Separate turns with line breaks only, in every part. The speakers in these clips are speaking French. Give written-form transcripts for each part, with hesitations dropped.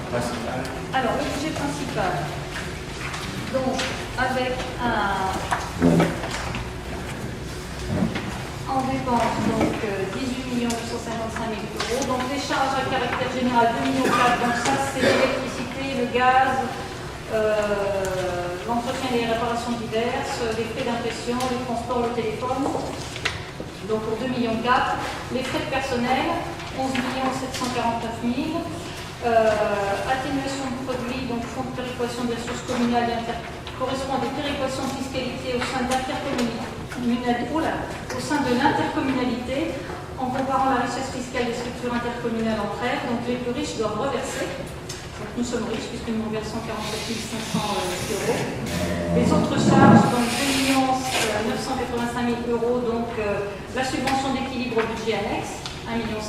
principal.
Alors, le budget principal, donc, avec en dépense, donc 18 955 000 euros. Donc, les charges à caractère général, 2,4 millions. Donc, ça, c'est l'électricité, le gaz, l'entretien et les réparations diverses, les frais d'impression, les transports, le téléphone. Donc, pour 2,4 millions. Les frais de personnel, 11 749 000. Atténuation de produits, donc fonds de péréquation des ressources communales correspond à des péréquations de fiscalité au sein de l'intercommunalité en comparant la richesse fiscale des structures intercommunales entre elles. Donc les plus riches doivent reverser. Donc nous sommes riches puisque nous reversons 47 500 euros. Les autres charges, donc 2 985 000 euros, donc la subvention d'équilibre au budget annexe, 1,7 million.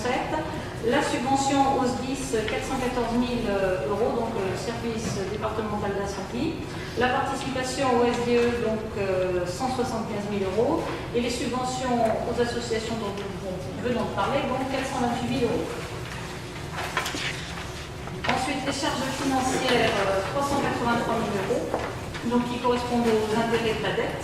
La subvention aux SDIS, 414 000 euros, donc le service départemental d'incendie. La participation au SDE, donc 175 000 euros. Et les subventions aux associations dont nous venons de parler, donc 428 000 euros. Ensuite, les charges financières, 383 000 euros, donc qui correspondent aux intérêts de la dette,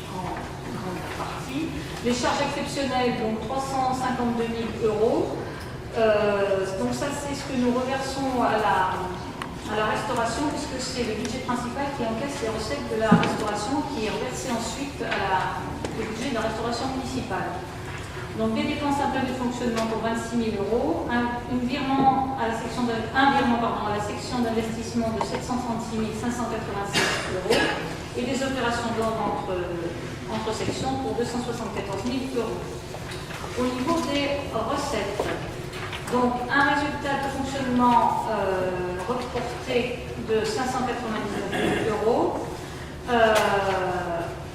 en grande partie. Les charges exceptionnelles, donc 352 000 euros. Donc ça, c'est ce que nous reversons à la restauration, puisque c'est le budget principal qui encaisse les recettes de la restauration, qui est reversé ensuite au budget de la restauration municipale. Donc des dépenses un peu de fonctionnement pour 26 000 euros, un virement à la section d'investissement de 736 596 euros et des opérations d'ordre entre sections pour 274 000 euros. Au niveau des recettes, donc un résultat de fonctionnement reporté de 599 000 euros.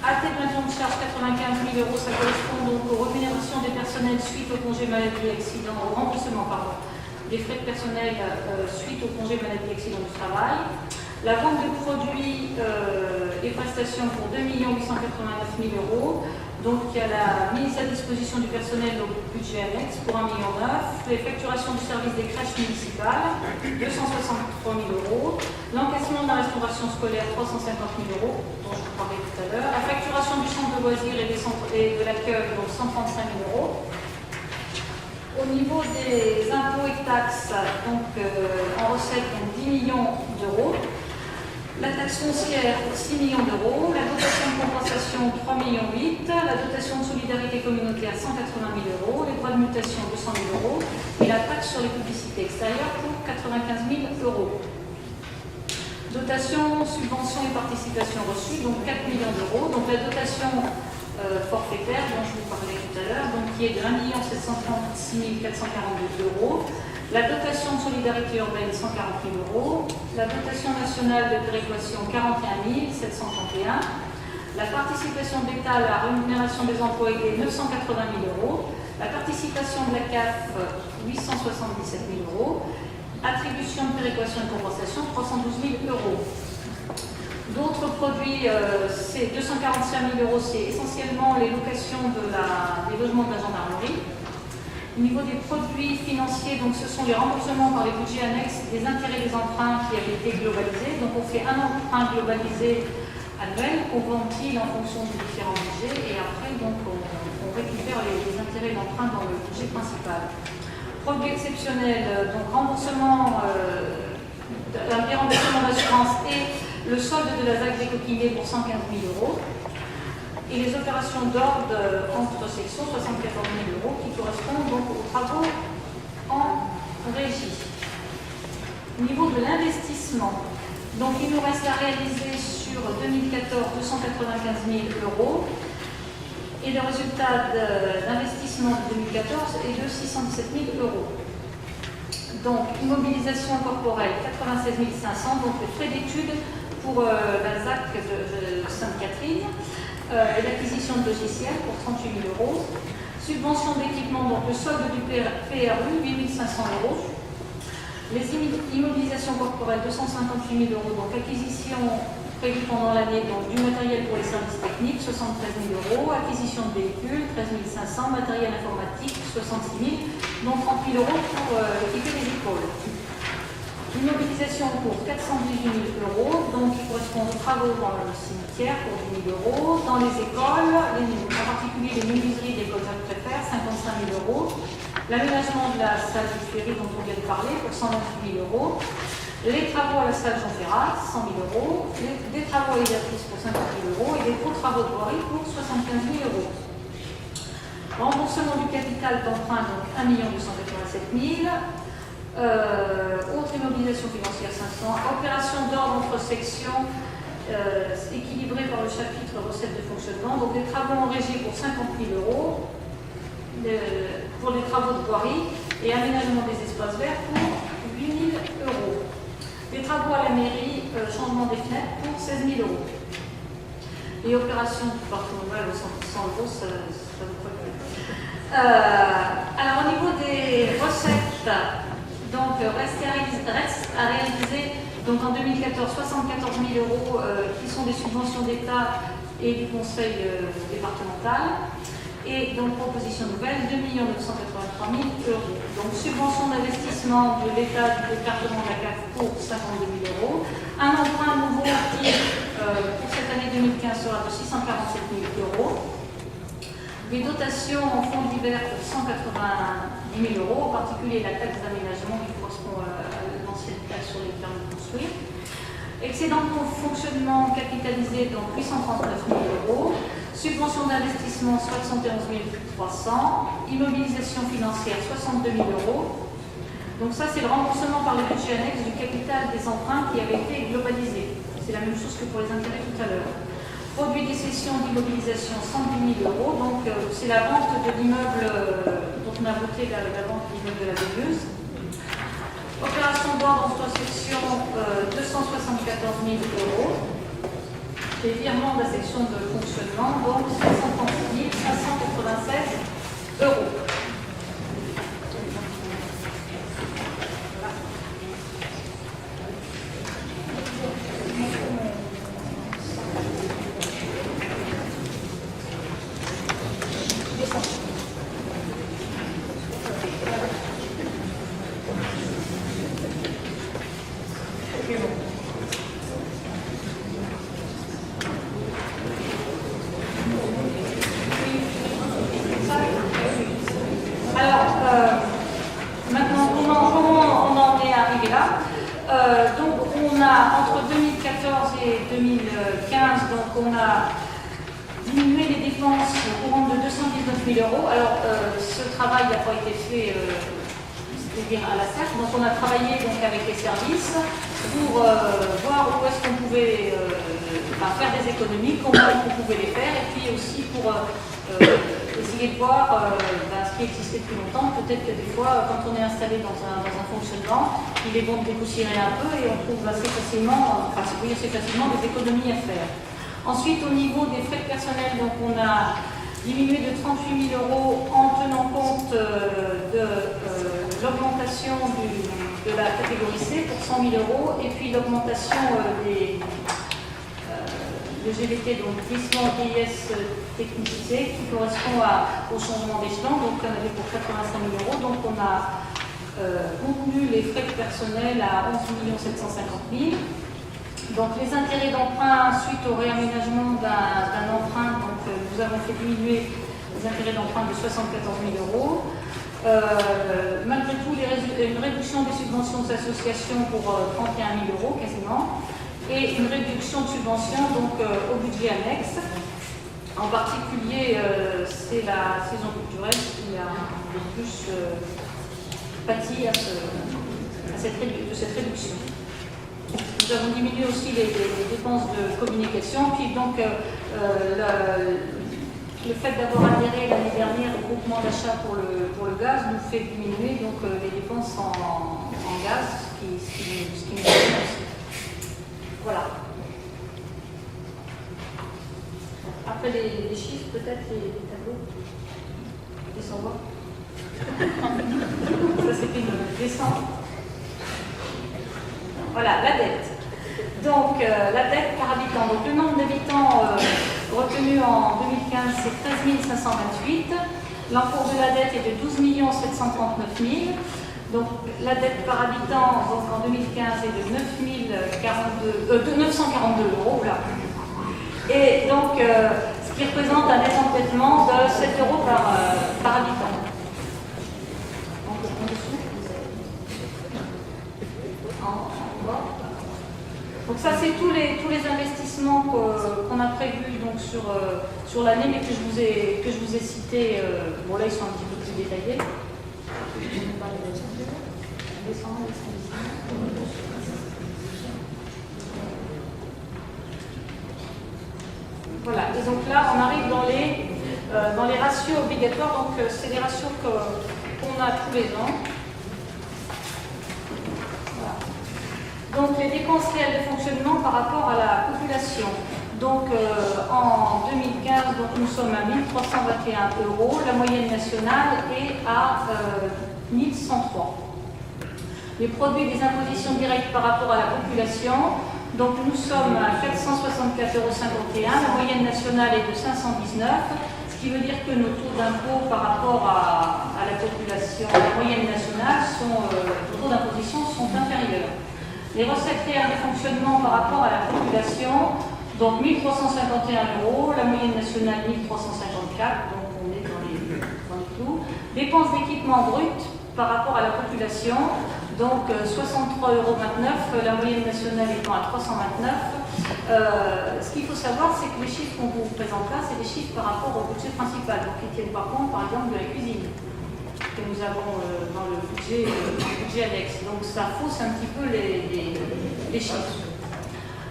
Atténuation de charge 95 000 euros, ça correspond donc aux rémunérations des personnels suite au congé maladie accident, au remboursement des frais de personnel suite au congé maladie accident du travail. La vente de produits et prestations pour 2 889 000 euros. Donc il y a la mise à disposition du personnel au budget annexe pour 1,9 million. Les facturations du service des crèches municipales, 263 000 euros. L'encaissement de la restauration scolaire, 350 000 euros, dont je vous parlais tout à l'heure. La facturation du centre de loisirs et de l'accueil, donc 135 000 euros. Au niveau des impôts et taxes, donc en recette, donc 10 millions d'euros. La taxe foncière pour 6 millions d'euros, la dotation de compensation 3,8 millions, la dotation de solidarité communautaire 180 000 euros, les droits de mutation 200 000 euros et la taxe sur les publicités extérieures pour 95 000 euros. Dotation, subvention et participation reçue, donc 4 millions d'euros. Donc la dotation forfaitaire dont je vous parlais tout à l'heure, donc qui est de 1 736 442 euros. La dotation de solidarité urbaine, 140 000 euros. La dotation nationale de péréquation, 41 731. La participation d'État à la rémunération des emplois aidés, 980 000 euros. La participation de la CAF, 877 000 euros. Attribution de péréquation et compensation, 312 000 euros. D'autres produits, c'est 245 000 euros, c'est essentiellement les locations des logements de la gendarmerie. Au niveau des produits financiers, donc ce sont les remboursements par les budgets annexes des intérêts des emprunts qui avaient été globalisés. Donc on fait un emprunt globalisé annuel qu'on ventile en fonction des différents budgets et après donc on récupère les intérêts d'emprunt dans le budget principal. Produits exceptionnels, donc remboursement, des remboursements d'assurance et le solde de la ZAC des coquillets pour 115 000 euros. Et les opérations d'ordre entre sections, 74 000 euros, qui correspondent donc aux travaux en régie. Au niveau de l'investissement, donc il nous reste à réaliser sur 2014 295 000 euros et le résultat d'investissement de 2014 est de 617 000 euros. Donc immobilisation corporelle 96 500, donc les frais d'études pour la ZAC de Sainte-Catherine. Et l'acquisition de logiciels pour 38 000 euros. Subvention d'équipement, donc le solde du PRU, 8 500 euros. Les immobilisations corporelles, 258 000 euros. Donc acquisition prévue pendant l'année du matériel pour les services techniques, 73 000 euros. Acquisition de véhicules, 13 500. Matériel informatique, 66 000. Donc 30 000 euros pour équiper les écoles. Une mobilisation pour 418 000 euros, donc qui correspond aux travaux dans le cimetière pour 10 000 euros. Dans les écoles, en particulier les menuiseries d'école Jacques Préfert, 55 000 euros. L'aménagement de la salle du Ferry dont on vient de parler pour 128 000 euros. Les travaux à la salle Jean Ferrat, 100 000 euros. Des travaux à l'exercice pour 50 000 euros et des gros travaux de voirie pour 75 000 euros. Remboursement du capital d'emprunt, donc 1 287 000. Autre immobilisation financière 500, opération d'ordre entre sections équilibrée par le chapitre recettes de fonctionnement, donc des travaux en régie pour 50 000 euros, pour les travaux de voirie et aménagement des espaces verts pour 8 000 euros. Des travaux à la mairie, changement des fenêtres pour 16 000 euros. Et opération du patronat au 100 euros, ça vous prévoit. Alors au niveau des recettes, donc, reste à réaliser donc, en 2014 74 000 euros qui sont des subventions d'État et du Conseil départemental. Et donc, proposition nouvelle, 2 983 000 euros. Donc, subvention d'investissement de l'État du département de la CAF pour 52 000 euros. Un emprunt nouveau qui, pour cette année 2015, sera de 647 000 euros. Des dotations en fonds divers de 190 000 euros, en particulier la taxe d'aménagement qui correspond à l'ancienne taxe sur les permis de construire. Excédent de fonctionnement capitalisé, donc 839 000 euros. Subvention d'investissement 71 300. Immobilisation financière 62 000 euros. Donc ça, c'est le remboursement par le budget annexe du capital des emprunts qui avait été globalisé. C'est la même chose que pour les intérêts tout à l'heure. Produit des cessions d'immobilisation 110 000 euros, donc c'est la vente de l'immeuble dont on a voté la vente de l'immeuble de la Véleuse. Opération d'ordre entre sections 274 000 euros. Les virements de la section de fonctionnement, donc 136 596 euros. À la CERF. Donc on a travaillé donc, avec les services pour voir où est-ce qu'on pouvait faire des économies, comment on pouvait les faire, et puis aussi pour essayer de voir ce qui existait depuis longtemps. Peut-être que des fois, quand on est installé dans un fonctionnement, il est bon de dépoussiérer un peu et on trouve assez facilement des économies à faire. Ensuite, au niveau des frais de personnel, donc on a diminué de 38 000 euros en tenant compte de l'augmentation de la catégorie C pour 100 000 euros et puis l'augmentation de GVT, donc glissement DIS technicité, qui correspond au changement d'échelon, donc on avait pour 85 000 euros, donc on a contenu les frais de personnel à 11 750 000. Donc les intérêts d'emprunt suite au réaménagement d'un emprunt, donc nous avons fait diminuer les intérêts d'emprunt de 74 000 euros. Malgré tout, une réduction des subventions des associations pour 31 000 euros quasiment, et une réduction de subventions donc, au budget annexe. En particulier, c'est la saison culturelle qui a le plus pâti de cette réduction. Nous avons diminué aussi les dépenses de communication, puis donc le fait d'avoir adhéré l'année dernière au groupement d'achat pour le gaz nous fait diminuer donc, les dépenses en gaz, ce qui nous convient aussi. Voilà. Après les chiffres, peut-être les tableaux. Ils sont bons. Ça c'était une descente. Voilà, la dette. Donc, la dette par habitant. Donc, le nombre d'habitants retenu en 2015, c'est 13 528. L'encours de la dette est de 12 739 000. Donc la dette par habitant donc, en 2015 est de 942 euros. Là. Et donc, ce qui représente un net endettement de 7 euros par habitant. Donc ça, c'est tous les investissements qu'on a prévus donc, sur l'année, mais que je vous ai cités. Bon, là, ils sont un petit peu plus détaillés. Voilà, et donc là, on arrive dans les ratios obligatoires. Donc, c'est les ratios qu'on a tous les ans. Donc les dépenses réelles de fonctionnement par rapport à la population. Donc en 2015, donc, nous sommes à 1321 euros, la moyenne nationale est à 1103. Les produits des impositions directes par rapport à la population, donc nous sommes à 464,51 euros, la moyenne nationale est de 519, ce qui veut dire que nos taux d'impôt par rapport à la population, à la moyenne nationale, nos taux d'imposition sont inférieurs. Les recettes réelles de fonctionnement par rapport à la population, donc 1351 euros, la moyenne nationale 1354, donc on est dans les clous. Dépenses d'équipement brut par rapport à la population, donc 63,29 euros, la moyenne nationale étant à 329. Ce qu'il faut savoir, c'est que les chiffres qu'on vous présente là, c'est des chiffres par rapport au budget principal, donc qui tiennent par compte, par exemple, de la cuisine que nous avons dans le budget annexe. Donc ça fausse un petit peu les chiffres.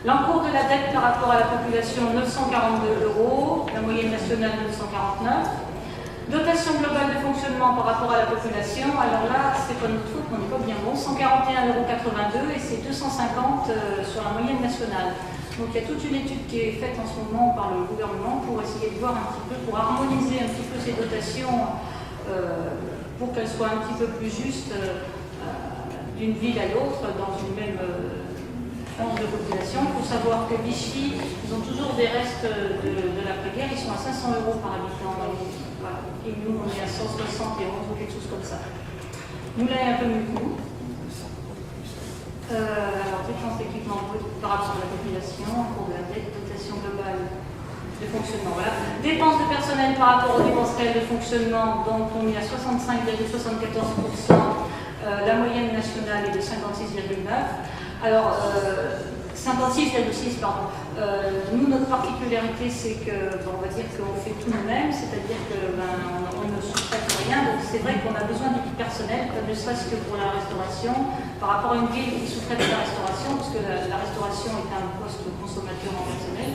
L'encours de la dette par rapport à la population, 942 euros, la moyenne nationale 949. Dotation globale de fonctionnement par rapport à la population, alors là, c'est pas notre faute, on n'est pas bien bon, 141,82 € et c'est 250 sur la moyenne nationale. Donc il y a toute une étude qui est faite en ce moment par le gouvernement pour essayer de voir un petit peu, pour harmoniser un petit peu ces dotations pour qu'elles soient un petit peu plus justes d'une ville à l'autre dans une même tranche de population. Il faut savoir que Vichy, ils ont toujours des restes de l'après-guerre, ils sont à 500 euros par habitant. Voilà. Et nous, on est à 171 ou quelque chose comme ça. Moulin est un peu mieux que nous. Alors, dépenses d'équipement brut par rapport à la population, pour de la dette, dotation globale de fonctionnement. Voilà. Dépenses de personnel par rapport aux dépenses réelles de fonctionnement, donc on est à 65,74%, la moyenne nationale est de 56,9%. Alors, 56,6, pardon. Nous, notre particularité, c'est que, on va dire qu'on fait tout nous-mêmes, c'est-à-dire qu'on ne sous-traite rien, donc c'est vrai qu'on a besoin du personnel, ne serait-ce que pour la restauration, par rapport à une ville qui sous-traite la restauration, parce que la restauration est un poste consommateur en personnel.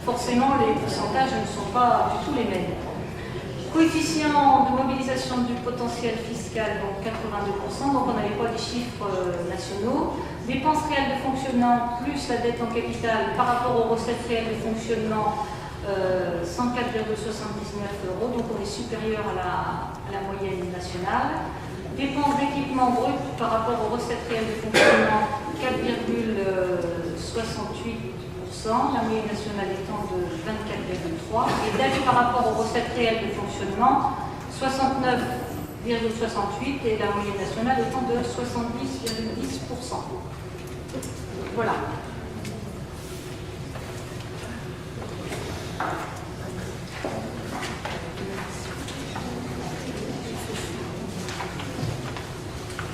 Forcément, les pourcentages ne sont pas du tout les mêmes. Coefficient de mobilisation du potentiel fiscal, donc 82%, donc on n'avait pas les chiffres nationaux. Dépenses réelles de fonctionnement plus la dette en capital par rapport aux recettes réelles de fonctionnement, 104,79 €, donc on est supérieur à la moyenne nationale. Dépenses d'équipement brut par rapport aux recettes réelles de fonctionnement, 4,68%. La moyenne nationale étant de 24,3%, et dette par rapport aux recettes réelles de fonctionnement, 69,68%, et la moyenne nationale étant de 70,10%. Voilà.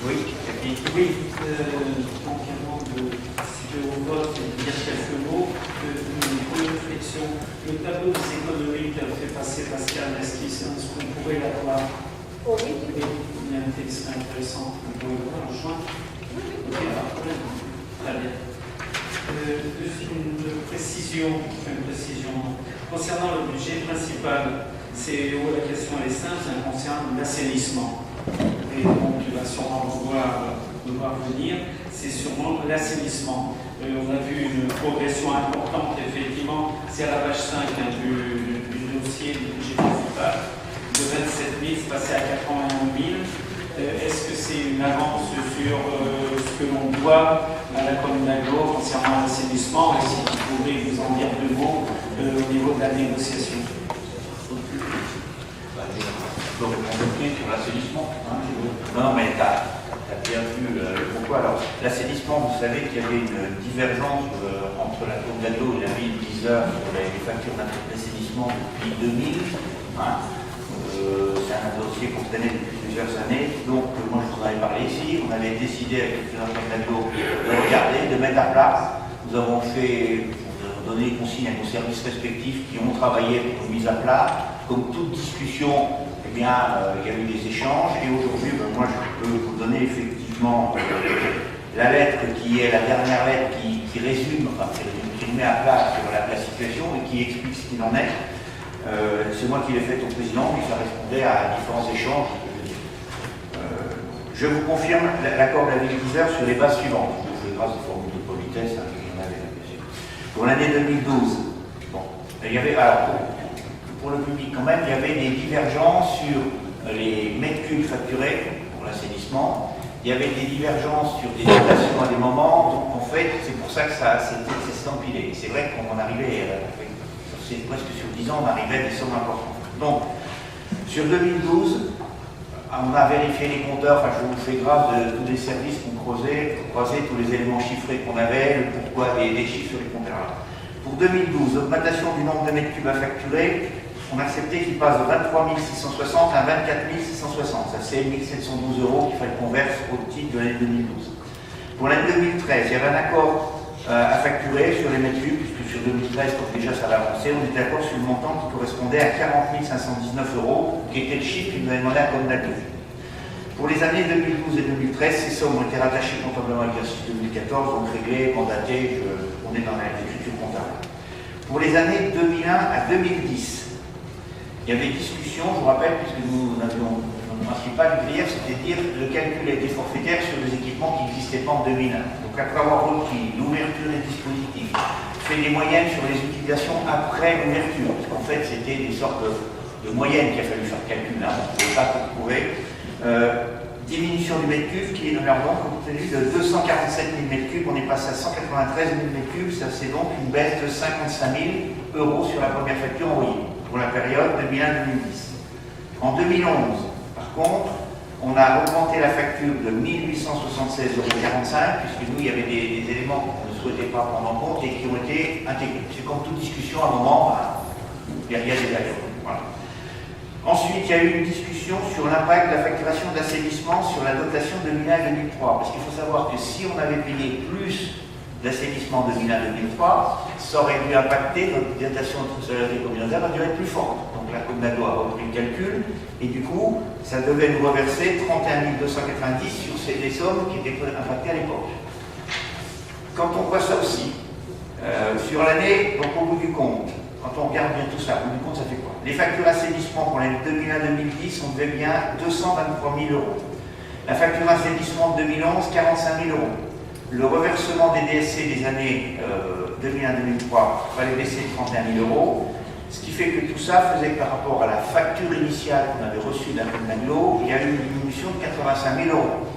Oui, donc avant de participer au vote et de dire quelques mots, deux réflexions. Le tableau des économies qu'a fait passer Pascal, est-ce qu'on pourrait l'avoir?
Oh oui.
Oui, il y a un texte intéressant qu'on pourrait voir en juin. Ok, très bien. Une précision concernant le budget principal. La question elle est simple, ça concerne l'assainissement. Et donc tu vas sûrement devoir venir, c'est sûrement l'assainissement. On a vu une progression importante, effectivement, c'est à la page 5 du dossier du budget principal, de 27 000, c'est passé à 81 000. Est-ce que c'est une avance sur ce que l'on doit à la commune d'Aglo concernant l'assainissement, et si vous pouvez vous en dire deux mots au niveau de la négociation?
peux répondre sur l'assainissement. Hein, non, mais tu as bien vu pourquoi. Alors, l'assainissement, vous savez qu'il y avait une divergence entre la Cour d'Aglo et la ville d'Isère sur les factures d'assainissement depuis 2000. Hein. C'est un dossier qu'on traînait depuis plusieurs années. Donc, moi, je vous en avais parlé ici. On avait décidé avec le président d'Aglo de regarder, de mettre à plat. Nous avons donné consigne à nos services respectifs qui ont travaillé pour une mise à plat. Comme toute discussion, eh bien, il y a eu des échanges. Et aujourd'hui, moi, je peux vous donner effectivement la lettre qui est la dernière lettre qui résume, enfin, qui met à plat sur la situation et qui explique ce qu'il en est. C'est moi qui l'ai fait au président, mais ça répondait à différents échanges. Je vous confirme l'accord de la ville d'Isère sur les bases suivantes. Je vous fais grâce aux formules de politesse, hein, il y en avait là, bien sûr. Pour l'année 2012, bon, il y avait, alors, pour le public quand même, il y avait des divergences sur les mètres cubes facturés pour l'assainissement. Il y avait des divergences sur des dotations à des moments. Donc en fait, c'est pour ça que ça s'est empilé. C'est vrai qu'on en arrivait, c'est presque sur 10 ans, on arrivait à des sommes importantes. Donc, sur 2012, on a vérifié les compteurs, enfin je vous fais grâce de tous les services qu'on croisait tous les éléments chiffrés qu'on avait, le pourquoi des chiffres sur les compteurs. Pour 2012, augmentation du nombre de mètres cubes à facturer, on a accepté qu'il passe de 23 660 à 24 660. Ça c'est 1 712 € qu'il fallait qu'on verse au titre de l'année 2012. Pour l'année 2013, il y avait un accord à facturer sur les mètres cubes, puisque sur 2013, donc déjà ça va avancer, on était d'accord sur le montant qui correspondait à 40 519 €, qui était le chiffre qu'il nous avait demandé à Côme d'Aglo. Pour les années 2012 et 2013, ces sommes ont été rattachées comptablement à l'exercice 2014, donc réglées, mandatées, on est dans l'écriture comptable. Pour les années 2001 à 2010, il y avait discussion, je vous rappelle, puisque nous avions le principal du grief, c'est-à-dire le calcul des forfaitaires sur des équipements qui n'existaient pas en 2001. Donc après avoir repris l'ouverture des dispositifs, fait des moyennes sur les utilisations après l'ouverture, parce qu'en fait c'était des sortes de moyennes qu'il a fallu faire calcul, hein, on ne pouvait pas tout trouver. Diminution du mètre cube qui est donc compte tenu de 247 000 mètres cubes, on est passé à 193 000 mètres cubes, ça c'est donc une baisse de 55 000 € sur la première facture envoyée pour la période 2001-2010. En 2011, par contre, on a augmenté la facture de 1 876,45 €, puisque nous, il y avait des éléments qu'on ne souhaitait pas prendre en compte et qui ont été intégrés. C'est comme toute discussion, à un moment, il y a des aléas. Voilà. Ensuite, il y a eu une discussion sur l'impact de la facturation d'assainissement sur la dotation 2001-2003. Parce qu'il faut savoir que si on avait payé plus d'assainissement 2001-2003, ça aurait dû impacter notre dotation de solidarité communautaire, elle aurait dû être plus forte. Donc la Côme d'Aglo a repris le calcul, et du coup, ça devait nous reverser 31 290 sur les sommes qui étaient impactées à l'époque. Quand on voit ça aussi, sur l'année, donc au bout du compte, quand on regarde bien tout ça, au bout du compte, ça fait quoi? Les factures assainissement pour l'année 2001-2010, on devait bien 223 000 €. La facture assainissement de 2011, 45 000 €. Le reversement des DSC des années 2001-2003 fallait baisser de 31 000 €. Ce qui fait que tout ça faisait que par rapport à la facture initiale qu'on avait reçue d'un Côme d'Aglo, il y a eu une diminution de 85 000 €.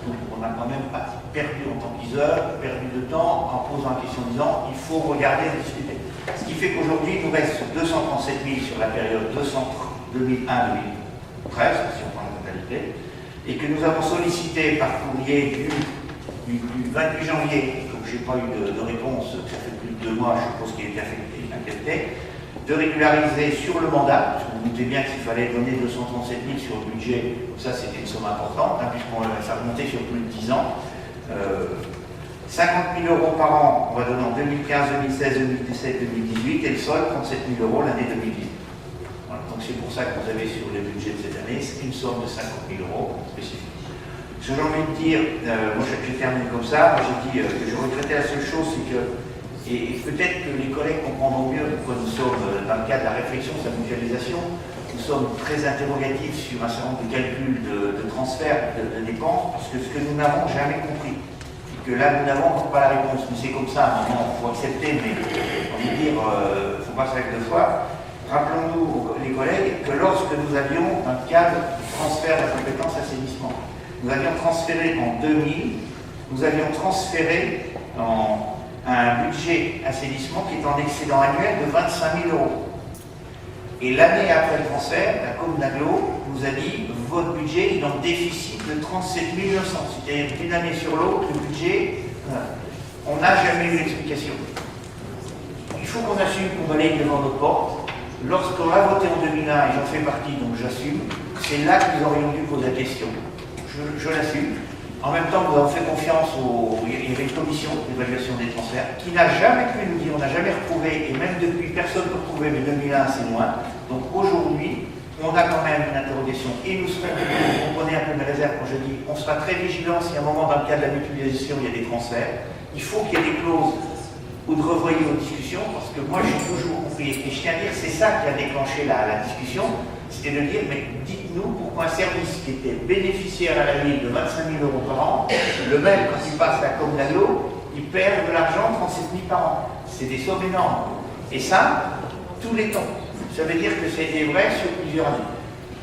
Donc on a quand même perdu en tant qu'iseur, perdu de temps en posant la question en disant il faut regarder et discuter. Ce qui fait qu'aujourd'hui, il nous reste 237 000 sur la période 2001-2013, si on prend la totalité, et que nous avons sollicité par courrier du 28 janvier, donc je n'ai pas eu de réponse, ça fait plus de 2 mois, je suppose qu'il a été affecté, de régulariser sur le mandat, parce que vous doutez bien qu'il fallait donner 237 000 sur le budget, donc ça c'était une somme importante, hein, puisqu'on ça remontait sur plus de 10 ans. 50 000 € par an, on va donner en 2015, 2016, 2017, 2018, et le solde, 37 000 € l'année 2018. Voilà, donc c'est pour ça que vous avez sur le budget de cette année, c'est une somme de 50 000 € spécifique. Ce que j'ai envie de dire, moi je termine comme ça, moi j'ai dit que je regrettais la seule chose, c'est que, et peut-être que les collègues comprendront mieux pourquoi nous sommes dans le cadre de la réflexion sur la mutualisation, nous sommes très interrogatifs sur un certain nombre de calculs de transfert de dépenses, parce que ce que nous n'avons jamais compris, que là nous n'avons encore pas la réponse, mais c'est comme ça, il faut accepter, mais on veut dire, il ne faut pas se faire deux fois. Rappelons-nous, les collègues, que lorsque nous avions un cadre de transfert de la compétence assainissement, nous avions transféré en 2000, nous avions transféré un budget assainissement qui est en excédent annuel de 25 000 €. Et l'année après le transfert, la Côme d'Aglo nous a dit votre budget est en déficit de 37 900. C'est-à-dire d'une année sur l'autre, le budget, on n'a jamais eu l'explication. Il faut qu'on assume qu'on balaye devant notre porte. Lorsqu'on a voté en 2001, et j'en fais partie, donc j'assume, c'est là que nous aurions dû poser la question. Je l'assume. En même temps, nous avons fait confiance il y avait une commission d'évaluation des transferts qui n'a jamais pu nous dire, on n'a jamais retrouvé, et même depuis, personne ne peut retrouver, mais 2001, c'est loin. Donc aujourd'hui, on a quand même une interrogation. Et nous serons, vous comprenez un peu mes réserves quand je dis, on sera très vigilant si à un moment, dans le cadre de la mutualisation, il y a des transferts. Il faut qu'il y ait des clauses ou de revoyer vos discussions, parce que moi, j'ai toujours compris, et je tiens à dire, c'est ça qui a déclenché la discussion, c'était de dire, mais dites-nous pourquoi un service qui était bénéficiaire à la ville de 25 000 € par an, le même, quand il passe la commune d'Aglo, il perd de l'argent, 37 000 par an. C'est des sommes énormes. Et ça, tous les temps. Ça veut dire que c'était vrai sur plusieurs années.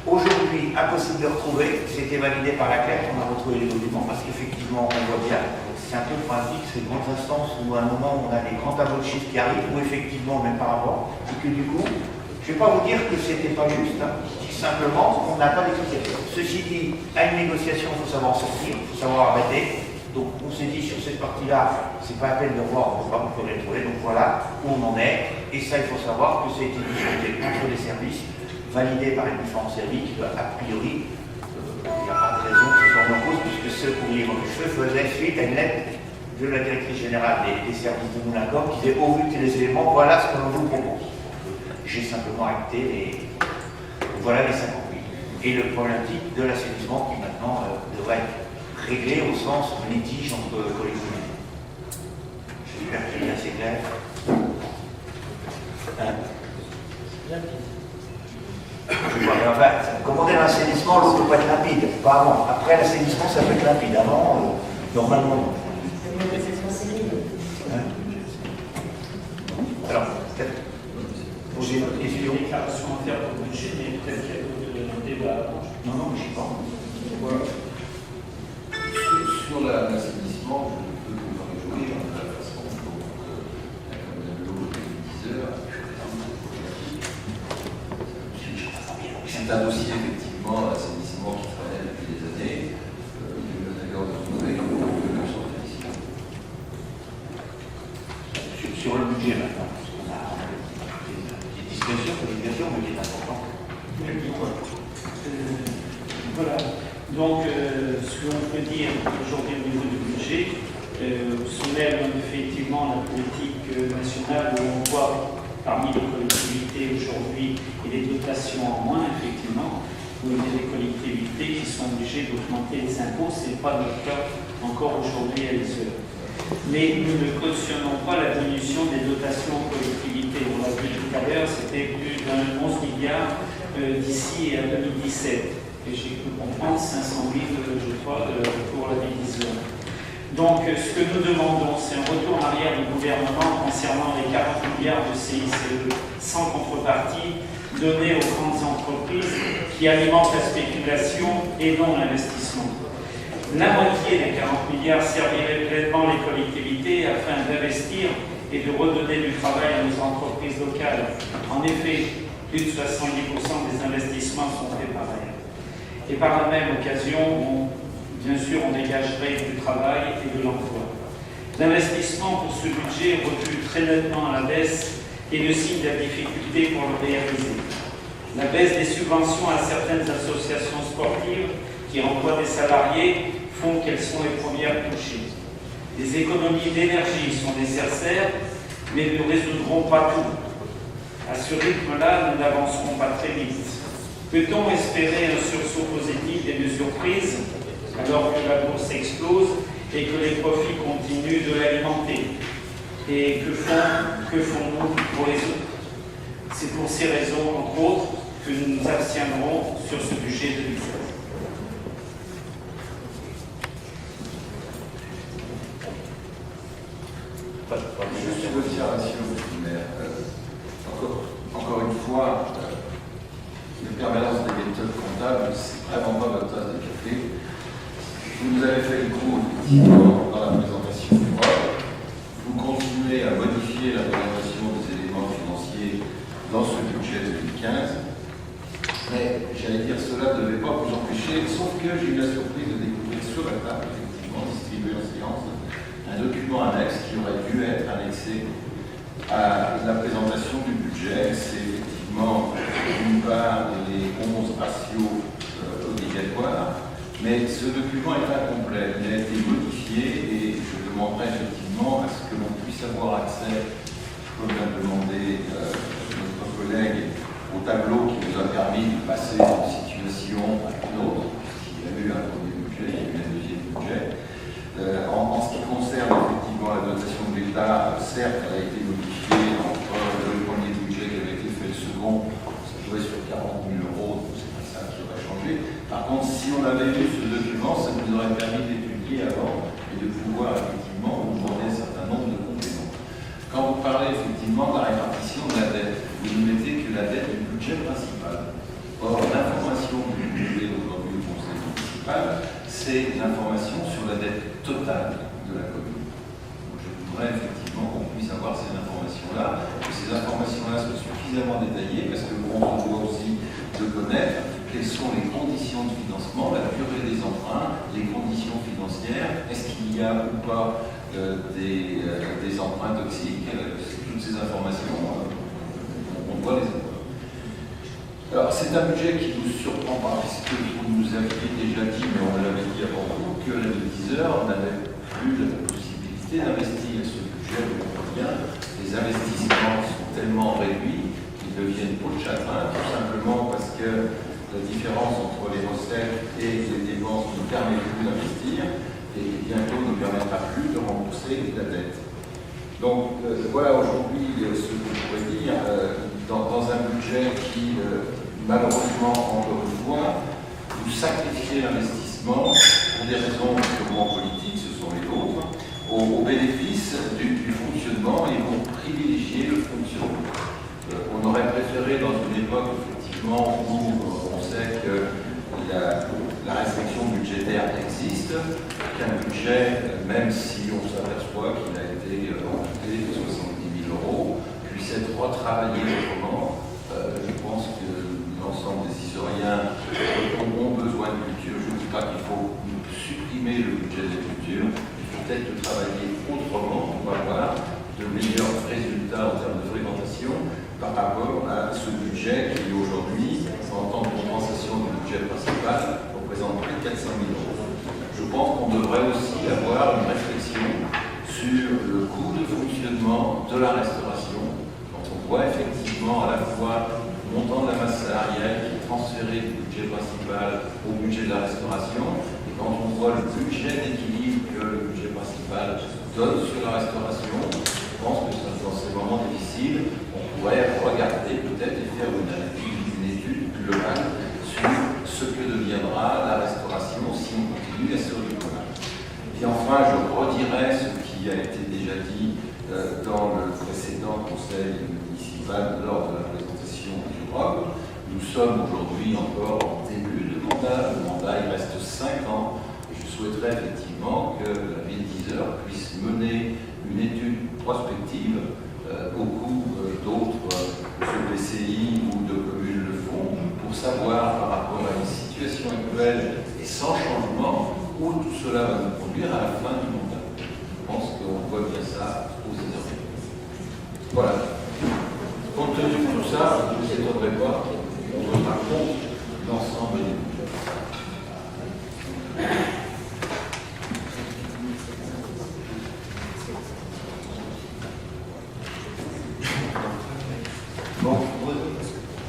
Aujourd'hui, impossible de retrouver, c'était validé par la CLEP, on a retrouvé les documents, parce qu'effectivement, on voit bien, c'est un peu pratique, ces grandes instances où à un moment où on a des grands tableaux de chiffres qui arrivent, où effectivement, même par rapport, et que du coup, je ne vais pas vous dire que c'était pas juste, hein. Je dis simplement qu'on n'a pas d'explication. Ceci dit, à une négociation, il faut savoir sortir, il faut savoir arrêter. Donc on s'est dit sur cette partie-là, c'est pas la peine de voir, on ne peut pas vous retrouver. Donc voilà où on en est. Et ça, il faut savoir que ça a été discuté entre les services, validé par les différents services, a priori, il n'y a pas de raison que ce soit en cause, puisque ce courrier que je faisais suite à une lettre de la directrice générale des services de Moulin-Corp qui disait, au vu de les éléments, voilà ce que l'on vous propose. J'ai simplement acté voilà les 58. Et le problématique de l'assainissement qui maintenant devrait être réglé au sens litige entre collectivités. J'espère que c'est assez clair. Commander l'assainissement, l'eau peut pas être limpide. Pas avant. Après l'assainissement, ça peut être limpide. Avant, normalement. Alors, peut-être. J'ai une autre question.
Déclaration interne au budget, mais peut-être qu'il y a d'autres débats.
Non, je ne sais pas.
Voilà. Sur l'assainissement, je peux vous en réjouir de la façon dont la commune de l'eau et les diviseurs. C'est un dossier effectivement l'assainissement qui traînait depuis des années. Il y a eu d'ailleurs de trouver une sur félicité.
Sur le budget maintenant. Communication, mais qui est important.
Voilà. Donc, ce que l'on peut dire aujourd'hui au niveau du budget soulève effectivement la politique nationale où on voit parmi les collectivités aujourd'hui et les dotations en moins, effectivement, où il y a des collectivités qui sont obligées d'augmenter les impôts. Ce n'est pas notre cas encore aujourd'hui à l'ISEUR. Mais nous ne cautionnons pas la diminution des dotations aux collectivités. On l'a vu tout à l'heure, c'était plus d'un 11 milliards d'ici à 2017. Et j'ai pu comprendre 500 000, je crois, pour la division. Donc, ce que nous demandons, c'est un retour en arrière du gouvernement concernant les 40 milliards de CICE sans contrepartie donnés aux grandes entreprises qui alimentent la spéculation et non l'investissement. La moitié des 40 milliards servirait pleinement les collectivités afin d'investir et de redonner du travail à nos entreprises locales. En effet, plus de 70% des investissements sont faits par elles. Et par la même occasion, bien sûr, on dégagerait du travail et de l'emploi. L'investissement pour ce budget recule très nettement à la baisse et le signe de la difficulté pour le réaliser. La baisse des subventions à certaines associations sportives qui emploient des salariés font qu'elles sont les premières touchées. Les économies d'énergie sont nécessaires, mais ne résoudront pas tout. À ce rythme-là, nous n'avancerons pas très vite. Peut-on espérer un sursaut positif des mesures prises alors que la bourse explose et que les profits continuent de l'alimenter? Et que font-nous pour les autres? C'est pour ces raisons, entre autres, que nous nous abstiendrons sur ce budget 2016.
Juste une observation, mais encore une fois, la permanence des méthodes comptables, c'est vraiment pas votre tasse de café. Vous nous avez fait le coup, effectivement, dans la présentation du mois. Vous continuez à modifier la présentation des éléments financiers dans ce budget 2015. Mais j'allais dire, cela ne devait pas vous empêcher document annexe qui aurait dû être annexé à la présentation du budget. C'est effectivement d'une part les 11 ratios obligatoires, mais ce document est incomplet. Il a été modifié et je demanderai effectivement à ce que l'on puisse avoir accès, comme l'a demandé notre collègue, au tableau qui nous a permis de passer d'une situation à une autre, puisqu'il y a eu un premier budget, il y a eu un deuxième budget. En ce qui concerne effectivement la dotation de l'État, certes, elle a été modifiée entre le premier budget qui avait été fait, le second, ça jouait sur 40 000 €, donc c'est pas ça qui aurait changé. Par contre, si on avait eu ce document, ça nous aurait permis d'étudier avant et de pouvoir effectivement vous demander un certain nombre de compléments. Quand vous parlez effectivement de la répartition de la dette, vous ne mettez que la dette du budget principal. Or, l'information que vous avez aujourd'hui au conseil municipal, c'est l'information sur la dette totale de la commune. Donc, je voudrais effectivement qu'on puisse avoir ces informations-là, que ces informations-là soient suffisamment détaillées, parce qu'on se doit aussi de connaître quelles sont les conditions de financement, la durée des emprunts, les conditions financières, est-ce qu'il y a ou pas des emprunts toxiques, toutes ces informations, on doit les avoir. Alors, c'est un budget qui nous surprend pas, puisque vous nous aviez déjà dit, mais on l'avait dit avant vous, que la Diviseur n'avait plus la possibilité d'investir. Ce budget, vous comprenez bien, les investissements sont tellement réduits qu'ils deviennent peau de chagrin, tout simplement parce que la différence entre les recettes et les dépenses ne permet plus d'investir, et bientôt ne permettra plus de rembourser la dette. Donc voilà aujourd'hui ce que je pourrais dire dans un budget qui, malheureusement, encore une fois, vous sacrifiez l'investissement pour des raisons purement politiques, ce sont les autres, au bénéfice du fonctionnement, et vous privilégiez le fonctionnement. On aurait préféré, dans une époque effectivement où on sait que la restriction budgétaire existe, qu'un budget, même si on s'aperçoit qu'il a été amputé de 70 000 €, puisse être retravaillé autrement. Je pense que l'ensemble des historiens ont besoin de culture. Je ne dis pas qu'il faut supprimer le budget de culture, il faut peut-être le travailler autrement pour avoir de meilleurs résultats en termes de fréquentation par rapport à ce budget qui aujourd'hui, en tant que compensation du budget principal, représente près de 400 000 €. Je pense qu'on devrait aussi avoir une réflexion sur le coût de fonctionnement de la restauration, quand on voit effectivement à la fois le montant de la masse salariale qui est transféré du budget principal au budget de la restauration, et quand on voit le budget d'équilibre que le budget principal donne sur la restauration, je pense que dans ces moments difficiles, on pourrait regarder peut-être et faire une étude globale sur ce que deviendra la restauration si on continue à se redoubler. Et enfin, je redirai ce qui a été déjà dit dans le précédent conseil municipal lors de la présentation du ROB. Nous sommes aujourd'hui encore en début de mandat. Le mandat, il reste 5 ans. Et je souhaiterais effectivement que la ville d'Yzeure puisse mener une étude prospective, beaucoup d'autres EPCI ou de communes le font, pour savoir par rapport à une situation actuelle et sans changement, où tout cela va nous conduire à la fin du mandat. Je pense qu'on voit bien ça aux Yzeuriens. Voilà. Compte tenu de tout ça, je ne vous étonnerai pas, on votera contre l'ensemble des budgets.
Bon,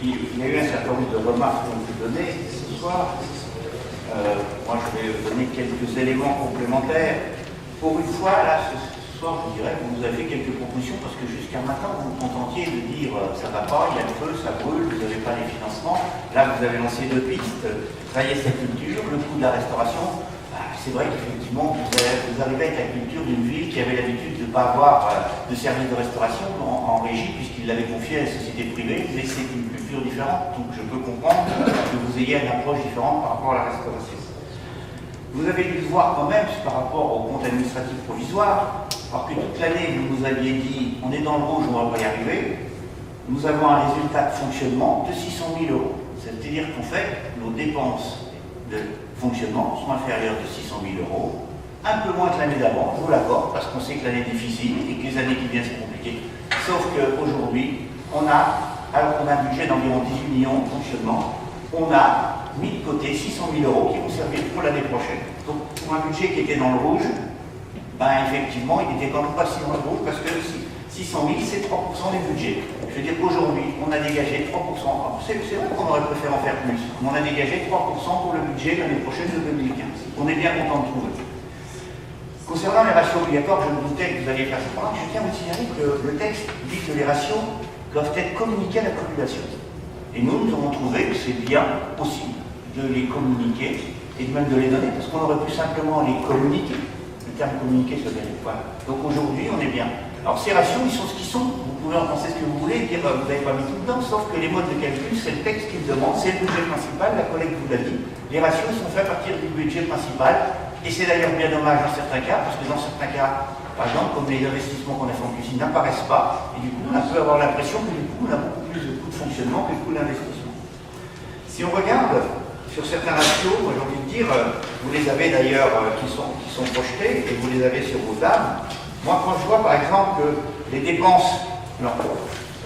il y a eu un certain nombre de remarques qu'on peut donner ce soir. Moi, je vais donner quelques éléments complémentaires. Pour une fois, là, ce soir, je dirais que vous nous avez fait quelques propositions parce que jusqu'à maintenant, vous vous contentiez de dire ça va pas, il y a le feu, ça brûle, vous n'avez pas les financements. Là, vous avez lancé 2 pistes. Ça y est, cette culture, le coût de la restauration. C'est vrai qu'effectivement, vous arrivez avec la culture d'une ville qui avait l'habitude de ne pas avoir de service de restauration en régie, puisqu'il l'avait confié à une société privée, mais c'est une culture différente. Donc je peux comprendre que vous ayez une approche différente par rapport à la restauration. Vous avez dû le voir quand même par rapport au compte administratif provisoire, alors que toute l'année, vous nous aviez dit on est dans le rouge, on va pas y arriver. Nous avons un résultat de fonctionnement de 600 000 €. C'est-à-dire qu'en fait, nos dépenses de fonctionnement sont inférieures de 600 000 €. un peu moins que l'année d'avant, je vous l'accorde, parce qu'on sait que l'année est difficile et que les années qui viennent sont compliquées. Sauf qu'aujourd'hui, alors qu'on a un budget d'environ 18 millions de fonctionnement, on a mis de côté 600 000 euros qui vont servir pour l'année prochaine. Donc pour un budget qui était dans le rouge, ben effectivement, il n'était quand même pas si dans le rouge, parce que 600 000, c'est 3% du budget. Je veux dire qu'aujourd'hui, on a dégagé 3%. C'est vrai qu'on aurait préféré en faire plus, mais on a dégagé 3% pour le budget l'année prochaine de 2015. On est bien content de trouver. Concernant les ratios obligatoires, je me doutais que vous alliez faire cette remarque. Je tiens à vous signaler que le texte dit que les ratios doivent être communiqués à la population. Et nous avons trouvé que c'est bien aussi de les communiquer et même de les donner, parce qu'on aurait pu simplement les communiquer. Le terme communiquer, ça veut dire quoi? Donc aujourd'hui, on est bien. Alors ces ratios, ils sont ce qu'ils sont. Vous pouvez en penser ce que vous voulez et dire vous n'avez pas mis tout dedans, sauf que les modes de calcul, c'est le texte qui le demande, c'est le budget principal, la collègue vous l'a dit. Les ratios sont faits à partir du budget principal, et c'est d'ailleurs bien dommage dans certains cas, parce que dans certains cas, par exemple, comme les investissements qu'on a fait en cuisine n'apparaissent pas, et du coup, on peut avoir l'impression que du coup, on a beaucoup plus de coûts de fonctionnement que de coûts d'investissement. Si on regarde sur certains ratios, moi j'ai envie de dire, vous les avez d'ailleurs qui sont projetés, et vous les avez sur vos tables. Moi, quand je vois par exemple que les dépenses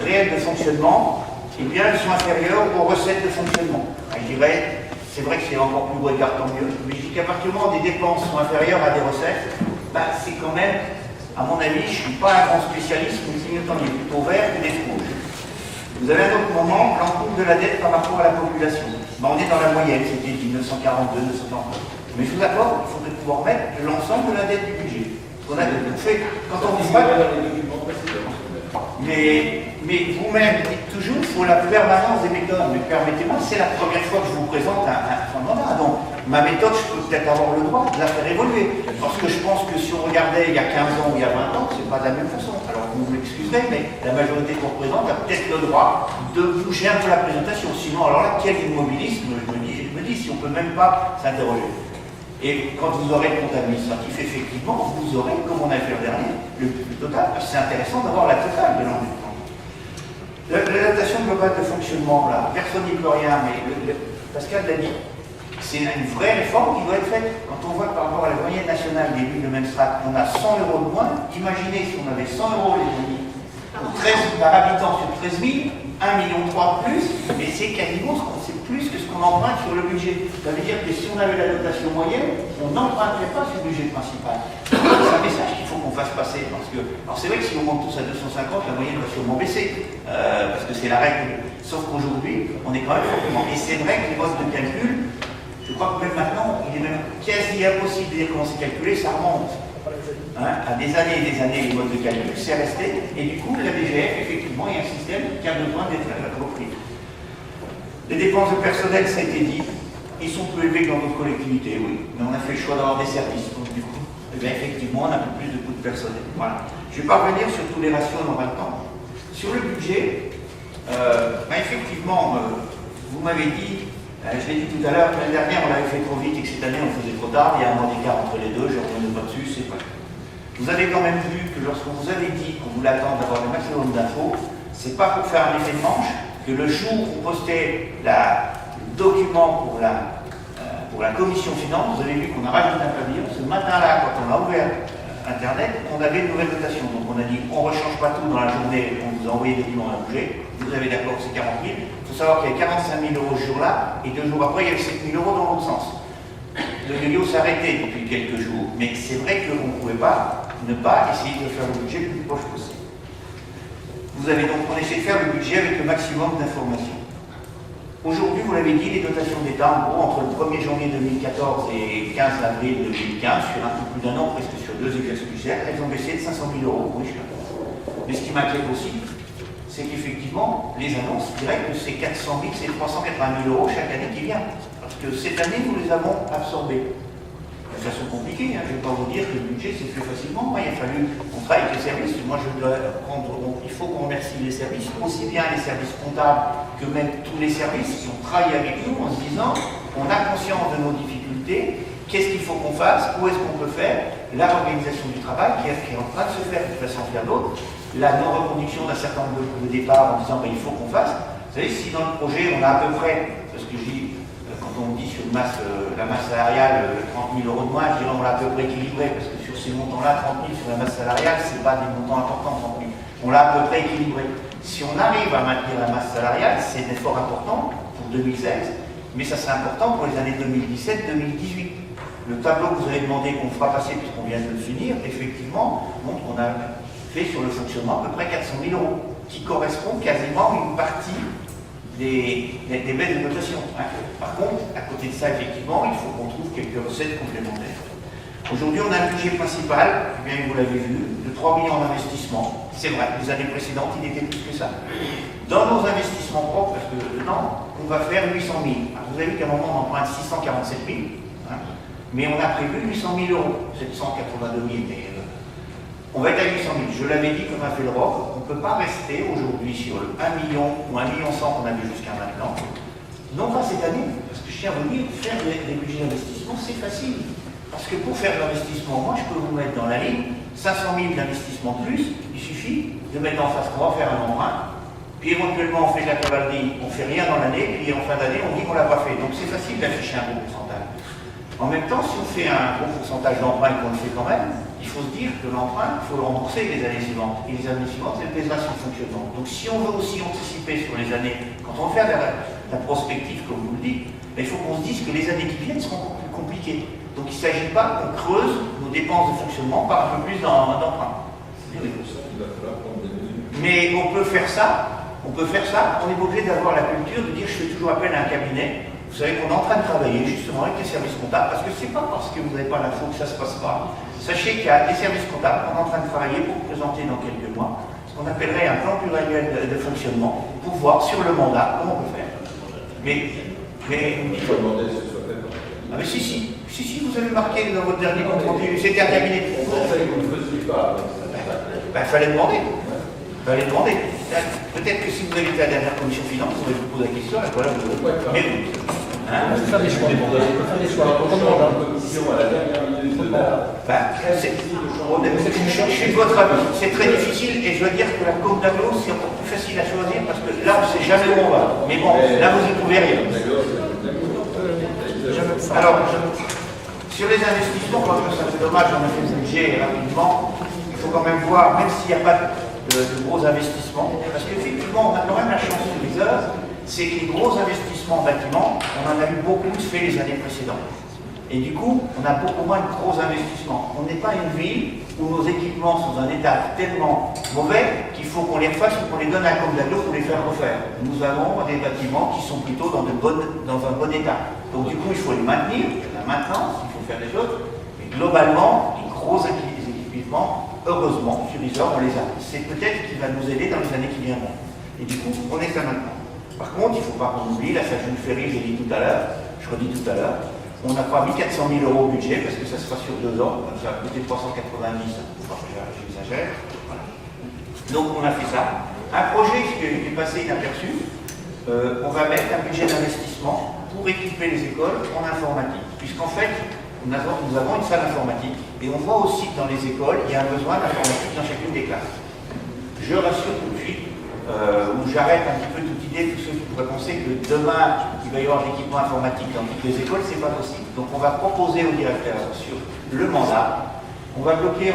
réelles de fonctionnement, eh bien, elles sont inférieures aux recettes de fonctionnement. Je dirais, c'est vrai que c'est encore plus gros écart, tant mieux, mais je dis qu'à partir du moment où des dépenses sont inférieures à des recettes, ben, c'est quand même, à mon avis, je ne suis pas un grand spécialiste, mais clignotant il est plutôt vert que des rouges. Vous avez un autre moment, l'encours de la dette par rapport à la population. Ben, on est dans la moyenne, c'était 1942, 1939. Mais je vous accorde, il faudrait pouvoir mettre l'ensemble de la dette du budget. On a tout fait, quand on vous voit, mais vous-même dites toujours qu'il faut la permanence des méthodes. Mais permettez-moi, c'est la première fois que je vous présente un mandat. Donc ma méthode, je peux peut-être avoir le droit de la faire évoluer. Parce que je pense que si on regardait il y a 15 ans ou il y a 20 ans, c'est pas de la même façon. Alors vous m'excuserez, mais la majorité qu'on représente a peut-être le droit de bouger un peu la présentation. Sinon, alors là, quel immobilisme, je me dis si on ne peut même pas s'interroger. Et quand vous aurez le compte administratif, effectivement, vous aurez, comme on a fait le dernier, le total. C'est intéressant d'avoir la totale de l'environnement. La dotation globale de fonctionnement, là, personne n'y peut rien, mais Pascal l'a dit, c'est une vraie réforme qui doit être faite. Quand on voit que par rapport à la moyenne nationale des villes de même strate, on a 100 euros de moins, imaginez si on avait 100 euros les amis, par habitant sur 13 000, 1,3 million de plus, et c'est quasiment c'est plus que ce qu'on emprunte sur le budget. Ça veut dire que si on avait la dotation moyenne, on n'emprunterait pas sur le budget principal. C'est un message qu'il faut qu'on fasse passer. Parce que, alors c'est vrai que si on monte tous à 250, la moyenne va sûrement baisser, parce que c'est la règle. Sauf qu'aujourd'hui, on est quand même fortement. Et c'est vrai que les modes de calcul, je crois que même maintenant, il est même quasi impossible de dire comment c'est calculé, ça remonte. À des années et des années, les modes de calcul, c'est resté. Et du coup, la DGF, effectivement, il y a un système qui a besoin d'être repris. Les dépenses de personnel, ça a été dit, ils sont plus élevés que dans d'autres collectivités, oui. Mais on a fait le choix d'avoir des services. Donc, du coup, eh bien, effectivement, on a un peu plus de coûts de personnel. Voilà. Je ne vais pas revenir sur tous les ratios dans le temps. Sur le budget, effectivement, vous m'avez dit, je l'ai dit tout à l'heure, l'année dernière, on l'avait fait trop vite et que cette année, on le faisait trop tard. Il y a un mois d'écart entre les deux, je ne reviens pas dessus, c'est pas. Vous avez quand même vu que lorsqu'on vous avait dit qu'on voulait attendre d'avoir le maximum d'infos, c'est pas pour faire un effet de manche, que le jour où vous postez le document pour la commission finance, vous avez vu qu'on a rajouté un pavillon. Ce matin-là, quand on a ouvert Internet, on avait une nouvelle dotation. Donc on a dit, on ne rechange pas tout dans la journée, on vous a envoyé des documents à bouger. Vous avez d'accord, c'est 40 000. Il faut savoir qu'il y a 45 000 euros ce jour-là, et 2 jours après, il y a 7 000 euros dans l'autre sens. Le yo-yo s'est arrêté depuis quelques jours, mais c'est vrai qu'on ne pouvait pas ne pas essayer de faire le budget le plus proche possible. Vous avez donc, on essaie de faire le budget avec le maximum d'informations. Aujourd'hui, vous l'avez dit, les dotations d'État, en gros, entre le 1er janvier 2014 et 15 avril 2015, sur un peu plus d'un an, presque sur 2 exercices budgétaires, elles ont baissé de 500 000 euros. Oui, je suis d'accord. Mais ce qui m'inquiète aussi, c'est qu'effectivement, les annonces directes, c'est 400 000, c'est 380 000 euros chaque année qui vient. Parce que cette année, nous les avons absorbés. De façon compliquée, je ne vais pas vous dire que le budget s'est fait facilement. Moi, il a fallu qu'on travaille avec les services. Moi, je dois prendre. Il faut qu'on remercie les services, aussi bien les services comptables que même tous les services qui ont travaillé avec nous en se disant on a conscience de nos difficultés, qu'est-ce qu'il faut qu'on fasse, où est-ce qu'on peut faire, la réorganisation du travail qui est en train de se faire de façon vers l'autre, la non-reconduction d'un certain nombre de départs en disant il faut qu'on fasse. Vous savez, si dans le projet on a à peu près, parce que je dis, quand on dit sur la masse salariale, 30 000 euros de moins, je dirais on l'a à peu près équilibré, parce que sur ces montants-là, 30 000 sur la masse salariale, ce n'est pas des montants importants, 30 000. On l'a à peu près équilibré. Si on arrive à maintenir la masse salariale, c'est un effort important pour 2016, mais ça serait important pour les années 2017-2018. Le tableau que vous avez demandé qu'on fera passer, puisqu'on vient de le finir, effectivement, montre qu'on a fait sur le fonctionnement à peu près 400 000 euros, qui correspond quasiment à une partie des baisses de notation. Par contre, à côté de ça, effectivement, il faut qu'on trouve quelques recettes complémentaires. Aujourd'hui, on a un budget principal, bien vous l'avez vu, de 3 millions d'investissements. C'est vrai, les années précédentes, il était plus que ça. Dans nos investissements propres, parce que dedans, on va faire 800 000. Alors, vous avez vu qu'à un moment, on emprunte 647 000, mais on a prévu 800 000 euros, 782 000, mais on va être à 800 000. Je l'avais dit comme a fait le ROC, on ne peut pas rester aujourd'hui sur le 1 million ou 1,1 million qu'on a vu jusqu'à maintenant. Non pas cette année, parce que je tiens à vous dire, faire des budgets d'investissement, c'est facile. Parce que pour faire de l'investissement, moi je peux vous mettre dans la ligne 500 000 d'investissement de plus, il suffit de mettre en face qu'on va faire un emprunt, puis éventuellement on fait de la cavalerie, on ne fait rien dans l'année, puis en fin d'année on dit qu'on ne l'a pas fait. Donc c'est facile d'afficher un gros pourcentage. En même temps, si on fait un gros pourcentage d'emprunt et qu'on le fait quand même, il faut se dire que l'emprunt, il faut le rembourser les années suivantes. Et les années suivantes, c'est le pèsera sur le fonctionnement. Donc si on veut aussi anticiper sur les années, quand on fait la prospective, comme vous le dites, il faut qu'on se dise que les années qui viennent seront encore plus compliquées. Donc il ne s'agit pas qu'on creuse nos dépenses de fonctionnement par un peu plus d'emprunt. Mais on peut faire ça, on n'est pas obligé d'avoir la culture de dire je fais toujours appel à un cabinet. Vous savez qu'on est en train de travailler justement avec les services comptables, parce que ce n'est pas parce que vous n'avez pas l'info que ça ne se passe pas. Sachez qu'il y a des services comptables, on est en train de travailler pour présenter dans quelques mois ce qu'on appellerait un plan pluriannuel de fonctionnement, pour voir sur le mandat comment on peut faire. Mais
il faut demander ce que ce soit fait.
Ah mais si, vous avez marqué dans votre dernier compte rendu, c'était un cabinet.
Vous ne faisiez pas.
Il fallait demander. Peut-être que si vous avez été à la dernière commission finance, vous allez vous poser la question, et voilà, vous mais vous.
On peut faire des choix. On demande.
Commission à la dernière minute de
Je suis de votre avis. C'est très difficile et je dois dire que la Côte d'Aglo, c'est encore plus facile à choisir parce que là, on ne sait jamais où on va. Mais bon, là, vous n'y pouvez rien. Alors, sur les investissements, ça fait dommage, on a fait le budget rapidement. Il faut quand même voir, même s'il n'y a pas de gros investissements, parce qu'effectivement, on a quand même la chance sur les heures, c'est que les gros investissements en bâtiment, on en a eu beaucoup de faits les années précédentes. Et du coup, on a beaucoup moins de gros investissements. On n'est pas une ville où nos équipements sont dans un état tellement mauvais qu'il faut qu'on les refasse ou qu'on les donne à un Côte d'Aglo pour les faire refaire. Nous avons des bâtiments qui sont plutôt dans un bon état. Donc du coup, il faut les maintenir, il y a la maintenance, il faut faire des choses. Mais globalement, les gros équipements, heureusement, sur Isor, on les a. C'est peut-être qui va nous aider dans les années qui viendront. Et du coup, on est là maintenant. Par contre, il ne faut pas qu'on oublie, la Station Ferry, je redis tout à l'heure, on n'a pas mis 400 000 euros au budget parce que ça sera sur 2 ans, ça va coûter 390, j'exagère. Voilà. Donc on a fait ça. Un projet qui est passé inaperçu, on va mettre un budget d'investissement pour équiper les écoles en informatique. Puisqu'en fait, nous avons une salle informatique et on voit aussi que dans les écoles, il y a un besoin d'informatique dans chacune des classes. Je rassure tout de suite, où j'arrête un petit peu toute idée, tous ceux qui pourraient penser que demain, il va y avoir de l'équipement informatique dans toutes les écoles, c'est pas possible. Donc on va proposer au directeur sur le mandat, on a bloqué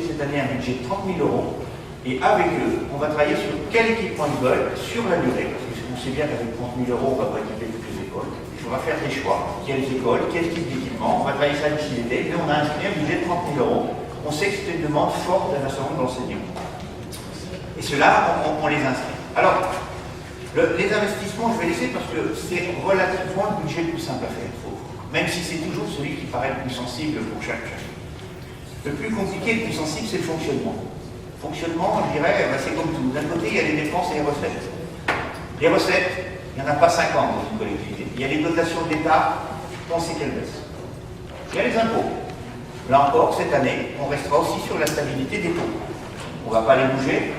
cette année un budget de 30 000 euros, et avec eux, on va travailler sur quel équipement ils veulent, sur la durée, parce qu'on sait bien qu'avec 30 000 euros, on ne va pas équiper toutes les écoles. Il faudra faire des choix. Quelles écoles, quel type d'équipement, on va travailler ça d'ici l'été, mais on a inscrit un budget de 30 000 euros. On sait que c'est une demande forte d'un certain nombre d'enseignants. Et ceux-là, on les inscrit. Alors, les investissements, je vais laisser parce que c'est relativement le budget le plus simple à faire, même si c'est toujours celui qui paraît le plus sensible pour chaque. Le plus compliqué, le plus sensible, c'est le fonctionnement. Fonctionnement, je dirais, c'est comme tout. D'un côté, il y a les dépenses et les recettes. Les recettes, il n'y en a pas 50 dans une collectivité. Il y a les dotations de l'État, on sait qu'elles baissent. Il y a les impôts. Là encore, cette année, on restera aussi sur la stabilité des taux. On ne va pas les bouger.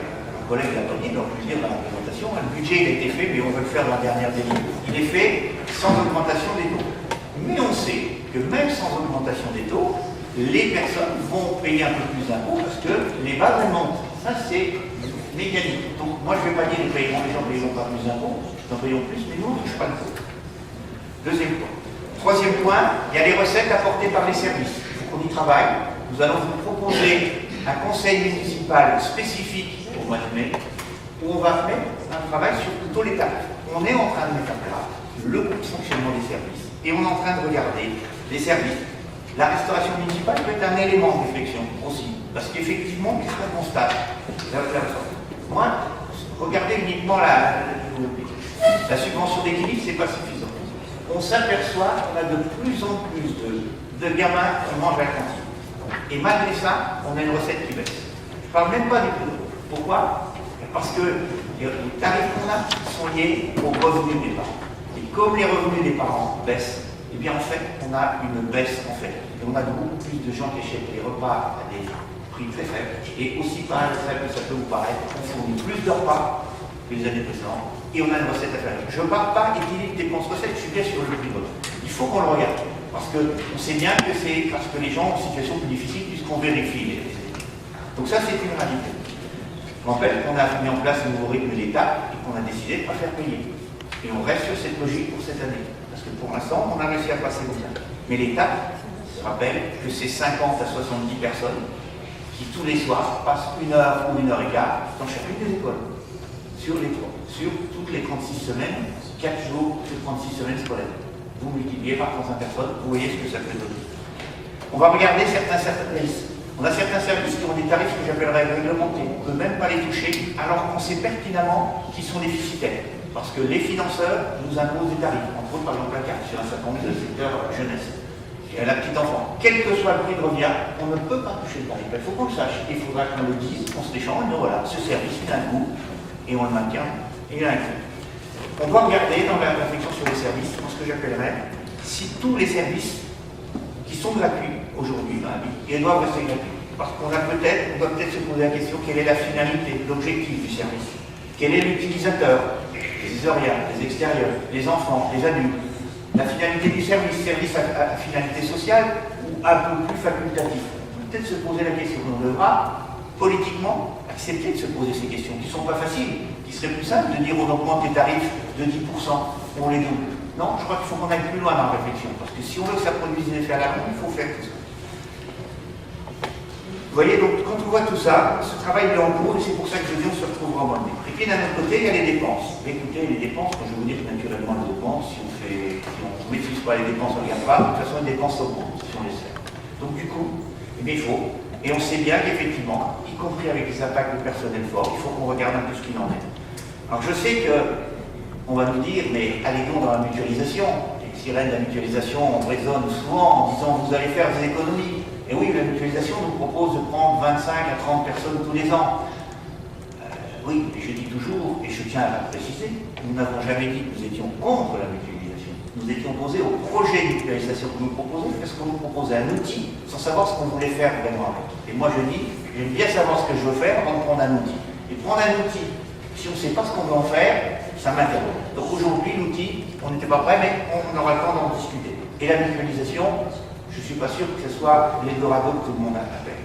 Mon collègue l'a dit, donc je veux dire dans la présentation, le budget il a été fait, mais on veut le faire dans la dernière des lignes. Il est fait sans augmentation des taux. Mais on sait que même sans augmentation des taux, les personnes vont payer un peu plus d'impôts parce que les bases elles montent. Ça c'est mécanique. Donc moi je ne vais pas dire les gens ne payeront pas plus d'impôts, ils en payeront plus, mais nous on ne touche pas le taux. Deuxième point. Troisième point, il y a les recettes apportées par les services. Il faut qu'on y travaille. Nous allons vous proposer un conseil municipal spécifique au mois de mai, où on va mettre un travail sur plutôt les tarifs. On est en train de mettre à plat le fonctionnement des services. Et on est en train de regarder les services. La restauration municipale peut être un élément de réflexion aussi. Parce qu'effectivement, qu'est-ce qu'on constate? Moi, regardez uniquement la subvention d'équilibre, c'est pas suffisant. On s'aperçoit qu'on a de plus en plus de gamins qui mangent à la cantine. Et malgré ça, on a une recette qui baisse. Je ne parle même pas des prix. Pourquoi? Parce que les tarifs qu'on a sont liés aux revenus des parents. Et comme les revenus des parents baissent, eh bien en fait, on a une baisse en fait. Et on a beaucoup plus de gens qui achètent les repas à des prix très faibles. Et aussi paradoxal que ça peut vous paraître, on fournit plus de repas que les années précédentes. Et on a une recette à faire. Je ne parle pas équilibre dépenses-recettes, je suis bien sur le prix de vote. Il faut qu'on le regarde. Parce qu'on sait bien que c'est parce que les gens ont une situation plus difficile puisqu'on vérifie les recettes. Donc ça, c'est une réalité. Je rappelle qu'on a mis en place un nouveau rythme d'État et qu'on a décidé de ne pas faire payer. Et on reste sur cette logique pour cette année. Parce que pour l'instant, on a réussi à passer le bien. Mais l'État rappelle que c'est 50 à 70 personnes qui, tous les soirs, passent 1 heure ou 1 heure et quart dans chacune des écoles. Sur toutes les 36 semaines, 4 jours sur 36 semaines scolaires. Vous multipliez par 35 personnes, vous voyez ce que ça peut donner. On va regarder certains services. On a certains services qui ont des tarifs que j'appellerais réglementés. On ne peut même pas les toucher, alors qu'on sait pertinemment qu'ils sont déficitaires. Parce que les financeurs nous imposent des tarifs. Entre autres, par exemple, la carte sur un certain nombre de secteurs jeunesse. Et à la petite enfant. Quel que soit le prix de revient, on ne peut pas toucher le tarif. Il faut qu'on le sache. Il faudra qu'on le dise, qu'on se l'échange. Voilà, ce service, il a un coût. Et on le maintient, et il a un coût. On doit regarder dans la réflexion sur les services, ce que j'appellerais, si tous les services qui sont gratuits aujourd'hui dans la vie, ils doivent rester gratuits. Parce qu'on doit peut-être se poser la question, quelle est la finalité, l'objectif du service? Quel est l'utilisateur? Les usuriens, les extérieurs, les enfants, les adultes. La finalité du service à finalité sociale ou un peu plus facultatif? On peut peut-être se poser la question. On devra politiquement accepter de se poser ces questions qui ne sont pas faciles, qui serait plus simple de dire on augmente les tarifs de 10%, on les double. Non, je crois qu'il faut qu'on aille plus loin dans la réflexion, parce que si on veut que ça produise des effets à la longue, il faut faire tout ça. Vous voyez, donc quand on voit tout ça, ce travail est en cours, et c'est pour ça que je dis on se retrouvera au mois de mai. Et puis d'un autre côté, il y a les dépenses. Écoutez, les dépenses, quand je vais vous dire naturellement les dépenses, si on ne maîtrise pas les dépenses, on ne regarde pas, de toute façon les dépenses augmentent, si on les sait. Donc du coup, eh bien, il faut. Et on sait bien qu'effectivement, y compris avec les impacts de personnel forts, il faut qu'on regarde un peu ce qu'il en est. Alors je sais qu'on va nous dire, mais allez donc dans la mutualisation. Les sirènes de la mutualisation, on résonne souvent en disant vous allez faire des économies. Et oui, la mutualisation nous propose de prendre 25 à 30 personnes tous les ans. Oui, mais je dis toujours, et je tiens à le préciser, nous n'avons jamais dit que nous étions contre la mutualisation. Nous étions opposés au projet de mutualisation que nous proposons, parce qu'on nous proposait un outil sans savoir ce qu'on voulait faire vraiment avec. Et moi je dis, j'aime bien savoir ce que je veux faire avant de prendre un outil. Et prendre un outil, si on ne sait pas ce qu'on veut en faire, ça m'interroge. Donc aujourd'hui, l'outil, on n'était pas prêt, mais on aura le temps d'en discuter. Et la mutualisation, je ne suis pas sûr que ce soit l'Eldorado que tout le monde appelle.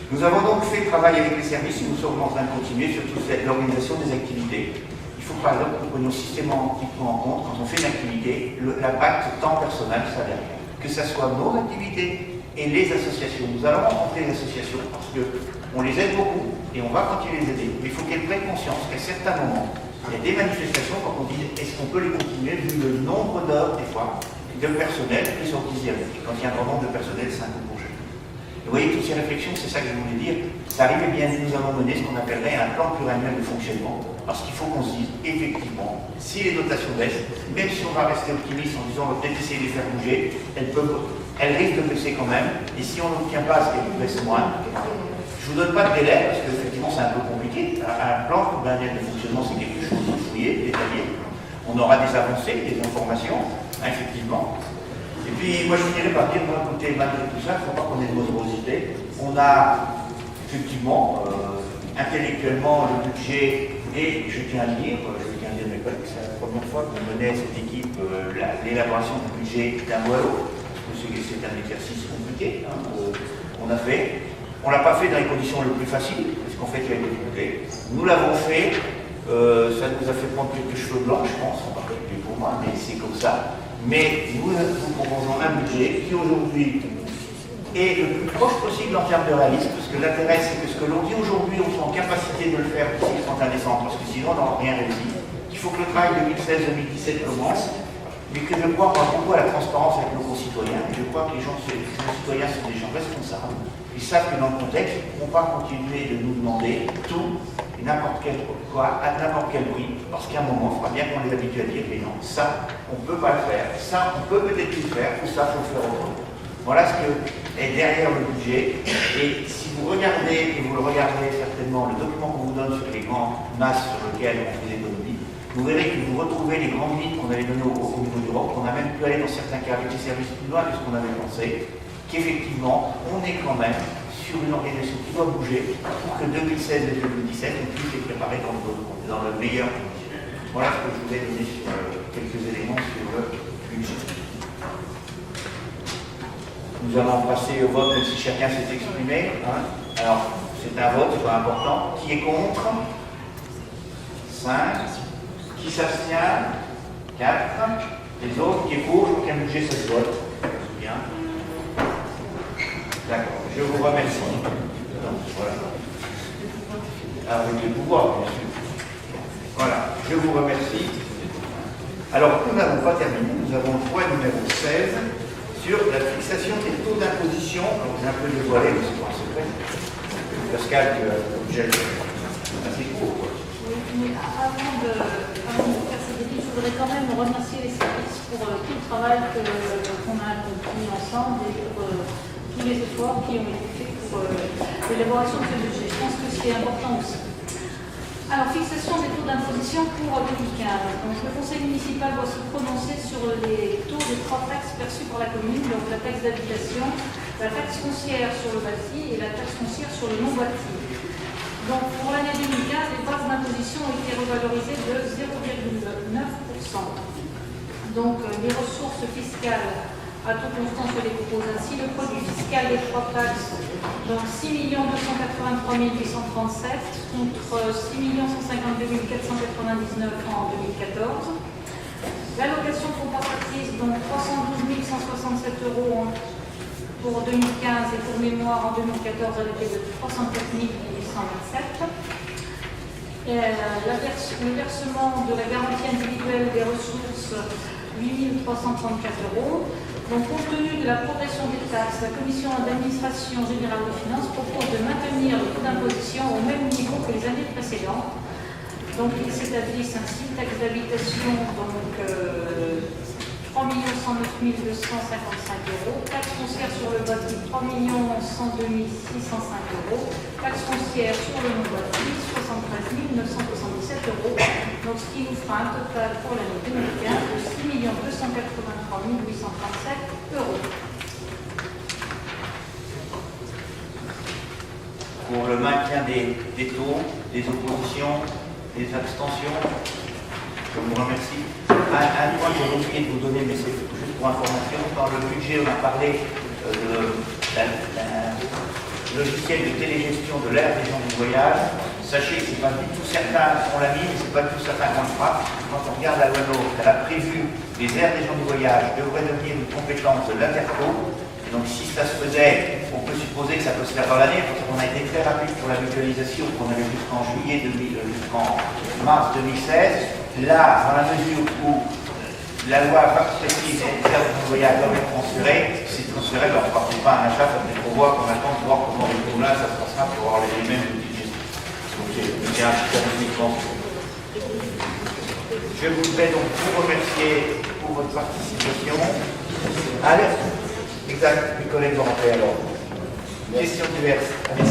Nous avons donc fait travail avec les services et nous sommes en train de continuer sur toute l'organisation des activités. Il faut par exemple que nous prenions systématiquement en compte, quand on fait une activité, l'impact temps personnel salarial. Que ce soit nos activités et les associations. Nous allons rencontrer les associations parce qu'on les aide beaucoup et on va continuer de les aider. Mais il faut qu'elles prennent conscience qu'à certains moments, il y a des manifestations quand on dit est-ce qu'on peut les continuer vu le nombre d'heures des fois de personnel qui sont utilisés. Quand il y a un grand nombre de personnel, c'est un coût pour chacun. Vous voyez, toutes ces réflexions, c'est ça que je voulais dire. Ça arrive bien, nous avons mené ce qu'on appellerait un plan pluriannuel de fonctionnement, parce qu'il faut qu'on se dise, effectivement, si les dotations baissent, même si on va rester optimiste en disant on va peut-être essayer de les faire bouger, elles risquent de baisser quand même, et si on n'obtient pas ce qu'elles baissent moins, je ne vous donne pas de délai, parce que effectivement c'est un peu compliqué. Un plan pluriannuel de fonctionnement, c'est quelque chose de fouillé, détaillé. On aura des avancées, des informations, effectivement. Et puis, moi, je finirai par dire, moi, écoutez, malgré tout ça, il ne faut pas qu'on ait de morosité. On a, effectivement, intellectuellement, le budget, et je tiens à le dire, mes collègues, c'est la première fois qu'on menait cette équipe l'élaboration du budget d'un mois à l'autre, parce que c'est un exercice compliqué, hein, qu'on a fait. On ne l'a pas fait dans les conditions les plus faciles, parce qu'en fait, il y a des difficultés. Nous l'avons fait, ça nous a fait prendre quelques cheveux blancs, je pense, en particulier pour moi, mais c'est comme ça. Mais nous vous proposons un budget qui aujourd'hui est le plus proche possible en termes de réalisme, parce que l'intérêt c'est que ce que l'on dit aujourd'hui, on soit en capacité de le faire d'ici le 31 décembre, parce que sinon on n'aura rien réussi. Il faut que le travail 2016-2017 commence, mais que je crois beaucoup à la transparence avec nos concitoyens, et je crois que les concitoyens sont des gens responsables, ils savent que dans le contexte, ils ne pourront pas continuer de nous demander tout, et n'importe quel quoi, à n'importe quel prix, parce qu'à un moment, il faudra bien qu'on les habitue à dire, mais non, ça, on ne peut pas le faire, ça, on peut peut-être plus le faire, ou ça, il faut le faire autrement. Voilà ce que est derrière le budget. Et si vous regardez, et vous le regardez certainement, le document qu'on vous donne sur les grandes masses sur lesquelles on fait l'économie, vous verrez que vous retrouvez les grandes lignes qu'on avait données au niveau d'Europe, qu'on a même pu aller dans certains cas avec des services plus loin que ce qu'on avait pensé, qu'effectivement, on est quand même sur une organisation qui doit bouger pour que 2016 et 2017, on puisse les préparer dans le meilleur condition. Voilà ce que je voulais donner sur quelques éléments sur le budget. Nous allons passer au vote, même si chacun s'est exprimé. Hein. Alors, c'est un vote, c'est pas important. Qui est contre? 5. Qui s'abstient? 4. Les autres, qui est pour? Je crois qu'un budget, ça se vote. Bien. D'accord, je vous remercie. Donc, voilà. Avec le pouvoir, bien sûr. Voilà, je vous remercie. Alors, nous n'avons pas terminé. Nous avons le point numéro 16. Sur la fixation des taux d'imposition. Donc j'ai un peu dévoilé, mais c'est pas un secret. Pascal, j'ai assez court. Quoi.
Oui, mais avant de faire ces débits, je voudrais quand même remercier les services pour tout le travail qu'on a accompli ensemble et pour tous les efforts qui ont été faits pour l'élaboration de ce budget. Je pense que c'est important aussi. Alors, fixation des taux d'imposition pour 2015. Donc, le conseil municipal doit se prononcer sur les taux des 3 taxes perçues par la commune, donc la taxe d'habitation, la taxe foncière sur le bâti et la taxe foncière sur le non bâti. Donc, pour l'année 2015, les bases d'imposition ont été revalorisées de 0,9%. Donc, les ressources fiscales à tout constant se décompose ainsi. Le produit fiscal des 3 taxes, donc 6 283 837 contre 6 152 499 en 2014. L'allocation compensatrice, donc 312 167 € pour 2015 et pour mémoire en 2014, elle était de 304 827. Le versement de la garantie individuelle des ressources, 8 334 €. Donc, compte tenu de la progression des taxes, la Commission d'administration générale des finances propose de maintenir le taux d'imposition au même niveau que les années précédentes. Donc, il s'établit ainsi taxe d'habitation, donc 3 109 255 €, taxe foncière sur le bâti, 3 102 605 €, taxe foncière sur le non-bâti, 73 977 €. Donc, ce qui nous fera un total pour l'année 2015 de 6 283 837 €.
Pour le maintien des taux, des oppositions, des abstentions, je vous remercie. Un point que j'ai oublié de vous donner, mais c'est juste pour information. Dans le budget, on a parlé de logiciel de télégestion de l'aire des gens du voyage. Sachez que ce n'est pas du tout certain qu'on l'a mis, mais ce n'est pas du tout certain qu'on le fera. Quand on regarde la loi NOTRe, elle a prévu les aires des gens du voyage devraient devenir une compétence de l'Interco. Donc si ça se faisait, on peut supposer que ça peut se faire dans l'année, parce qu'on a été très rapide pour la mutualisation, qu'on avait jusqu'en jusqu'en mars 2016. Là, dans la mesure où la loi précise et les aires de voyage doivent être transférées, si transféré, on ne fera pas un achat, ça peut être voir qu'on attend de voir comment les taux là, ça se passera pour avoir les mêmes outils de gestion. Donc c'est un petit peu. Je voudrais donc vous remercier pour votre participation. Allez, exact, mes collègues vont rentrer alors. Question diverse.